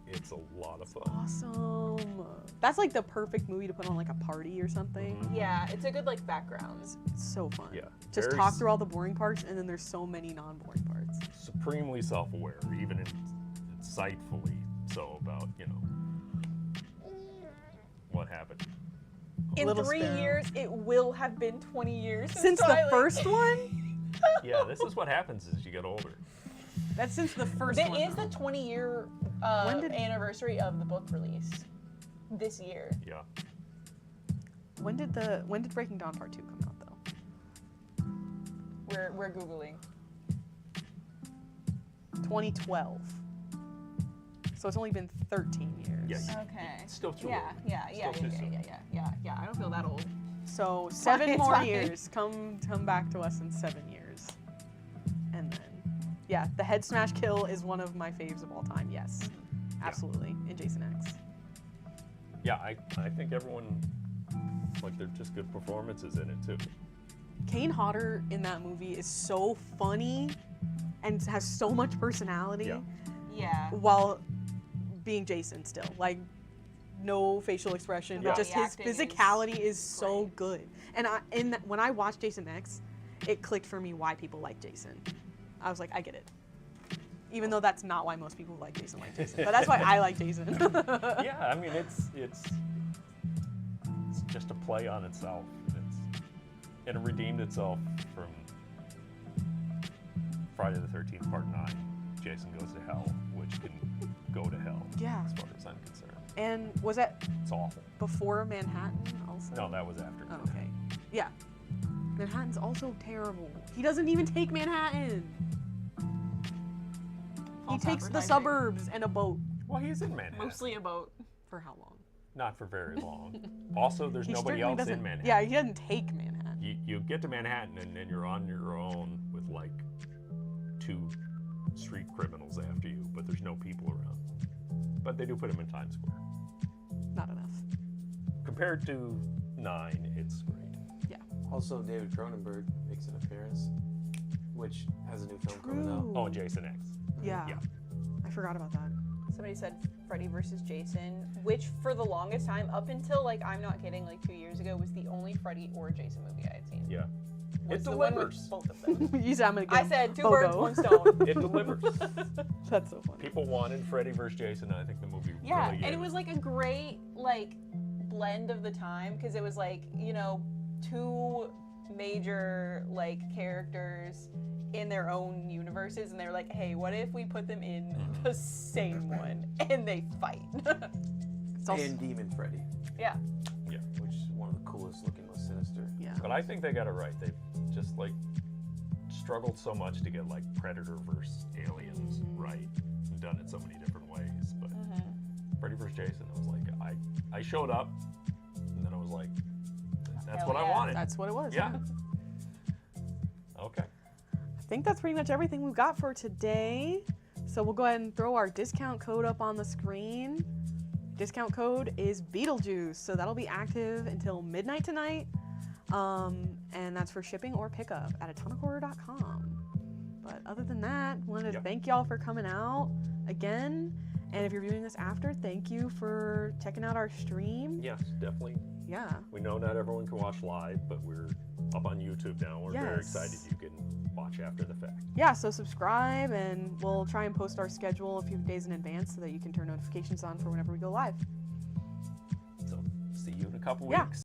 it's a lot of fun. Awesome. That's like the perfect movie to put on like a party or something. Yeah, it's a good like background. It's so fun. Yeah. Just very talk through all the boring parts, and then there's so many non-boring parts. Supremely self-aware, even insightfully so about, what happened. In Little 3 Sparrow. years, it will have been 20 years Since the Twilight. first one? Yeah, this is what happens as you get older. That's since the first It one. is the though. 20-year When did- anniversary of the book release this year. Yeah. When did Breaking Dawn Part 2 come out though? We're googling. 2012. So it's only been 13 years. Yeah. Okay. Still too Yeah, old. yeah. Still too soon. Yeah. I don't feel that old. So 7 It's more fine. years. Come back to us in 7 years. Yeah, the head smash kill is one of my faves of all time. Yes, absolutely. In Jason X. Yeah, I think everyone, like, they're just good performances in it too. Kane Hodder in that movie is so funny and has so much personality Yeah. Yeah. while being Jason still. Like, no facial expression, Yeah. but just The his acting is physicality is so great. good. And when I watched Jason X, it clicked for me why people like Jason. I was like, I get it. Even though that's not why most people like Jason, but that's why I like Jason. Yeah, I mean, it's just a play on itself. And it redeemed itself from Friday the 13th Part 9. Jason Goes to Hell, which can go to hell, Yeah. as far as I'm concerned. And was that It's awful. before Manhattan also? No, that was after. Oh, okay. Yeah. Manhattan's also terrible. He doesn't even take Manhattan. He False takes the advertising. suburbs and a boat. Well, he's in Manhattan. Mostly a boat. For how long? Not for very long. Also, there's He nobody certainly else doesn't- in Manhattan. Yeah, he doesn't take Manhattan. You get to Manhattan and then you're on your own with like 2 street criminals after you, but there's no people around. But they do put him in Times Square. Not enough. Compared to 9, it's great. Also, David Cronenberg makes an appearance, which has a new film coming out. True. Oh, and Jason X. Yeah. Yeah. I forgot about that. Somebody said Freddy versus Jason, which for the longest time, up until like I'm not kidding, like 2 years ago, was the only Freddy or Jason movie I had seen. Yeah. Was It the one with delivers. both of them. You said I'm gonna get I said 2 Bogo. birds, 1 stone. It delivers. That's so funny. People wanted Freddy vs. Jason, and I think the movie Yeah, really and gave it was like a great like blend of the time because it was like, you know, 2 major like characters in their own universes, and they're like, hey, what if we put them in the same one and they fight? It's also, And Demon Freddy, Yeah. which is one of the coolest looking, most sinister. yeah. But I think they got it right. They just like struggled so much to get like Predator versus Aliens right, and done it so many different ways. But Freddy vs. Jason, I was like, I showed up, and then I was like, that's Hell what I yeah. wanted. That's what it was. Yeah. Okay. I think that's pretty much everything we've got for today. So we'll go ahead and throw our discount code up on the screen. Discount code is Beetlejuice, so that'll be active until midnight tonight. And that's for shipping or pickup at atomichorror.com. But other than that, wanted to Yep. thank y'all for coming out again. And if you're viewing this after, thank you for checking out our stream. Yes, definitely. Yeah. We know not everyone can watch live, but we're up on YouTube now. We're very Yes. excited you can watch after the fact. Yeah, so subscribe, and we'll try and post our schedule a few days in advance so that you can turn notifications on for whenever we go live. So see you in a couple Yeah. weeks.